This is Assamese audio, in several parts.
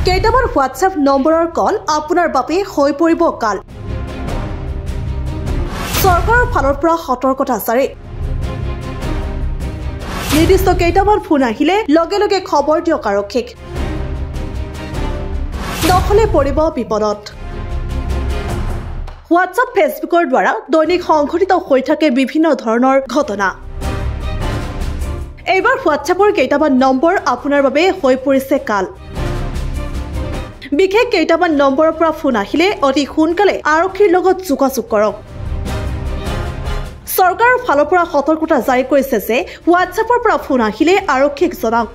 কেইটামান হোৱাটছএপ নম্বৰৰ কল আপোনাৰ বাবে হৈ পৰিব কাল। চৰকাৰৰ ফালৰ পৰা সতৰ্কতা জাৰি। নিৰ্দিষ্ট কেইটামান ফোন আহিলে লগে লগে খবৰ দিয়ক আৰক্ষীক, নহলে পৰিব বিপদত। হোৱাটছএপ ফেচবুকৰ দ্বাৰা দৈনিক সংঘটিত হৈ থাকে বিভিন্ন ধৰণৰ ঘটনা। এইবাৰ হোৱাটছএপৰ কেইটামান নম্বৰ আপোনাৰ বাবে হৈ পৰিছে কাল। বিশেষ কেইটামান নম্বৰৰ পৰা ফোন আহিলে অতি সোনকালে আৰক্ষীৰ লগত যোগাযোগ কৰক। চৰকাৰৰ ফালৰ পৰা সতৰ্কতা জাৰি কৰিছে যে হোৱাটছএপৰ পৰা ফোন আহিলে আৰক্ষীক জনাওক।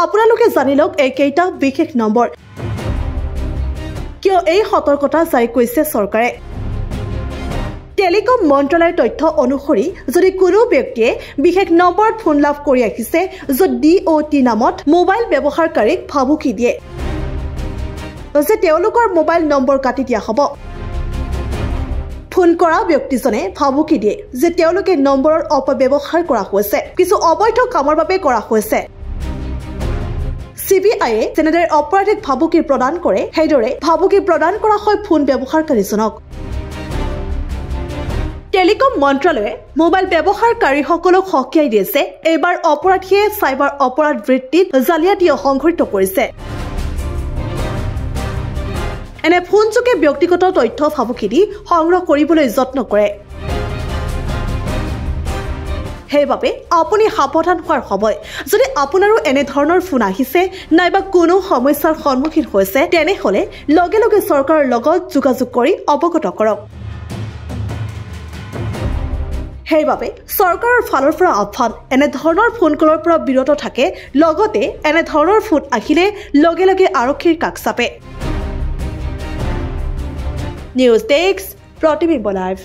আপোনালোকে জানি লওক এই কেইটা বিশেষ নম্বৰ। কিয় এই সতৰ্কতা জাৰি কৰিছে চৰকাৰে? টেলিকম মন্ত্ৰালয়ৰ তথ্য অনুসৰি যদি কোনো ব্যক্তিয়ে বিশেষ নম্বৰত ফোন লাভ কৰি আহিছে য'ত DOT নামত মোবাইল ব্যৱহাৰকাৰীক ভাবুকি দিয়ে যে তেওঁলোকৰ মোবাইল নম্বৰ কাটি দিয়া হ'ব, ফোন কৰা ব্যক্তিজনে ভাবুকি দিয়ে যে তেওঁলোকে নম্বৰৰ অপব্যৱহাৰ কৰা হৈছে, কিছু অবৈধ কামৰ বাবে কৰা হৈছে। CBIয়ে যেনেদৰে অপৰাধীক ভাবুকি প্ৰদান কৰে সেইদৰে ভাবুকি প্ৰদান কৰা হয় ফোন ব্যৱহাৰকাৰীজনক। টেলিকম মন্ত্ৰালয়ে মোবাইল ব্যৱহাৰকাৰীসকলক সকীয়াই দিছে এইবাৰ অপৰাধীয়ে চাইবাৰ অপৰাধ বৃত্তিত জালিয়াতি সংঘটিত কৰিছে। এনে ফোনযোগে ব্যক্তিগত তথ্য ভাবুকি দি সংগ্ৰহ কৰিবলৈ যত্ন কৰে। সেইবাবে আপুনি সাৱধান হোৱাৰ সময়। যদি আপোনাৰো এনেধৰণৰ ফোন আহিছে নাইবা কোনো সমস্যাৰ সন্মুখীন হৈছে তেনেহলে লগে লগে চৰকাৰৰ লগত যোগাযোগ কৰি অৱগত কৰক। সেইবাবে চৰকাৰৰ ফালৰ পৰা আহ্বান, এনেধৰণৰ ফোন কলৰ পৰা বিৰত থাকে, লগতে এনেধৰণৰ ফোন আহিলে লগে লগে আৰক্ষীৰ কাষ চাপে। নিউজ ডেস্ক, প্ৰতিবিম্ব লাইভ।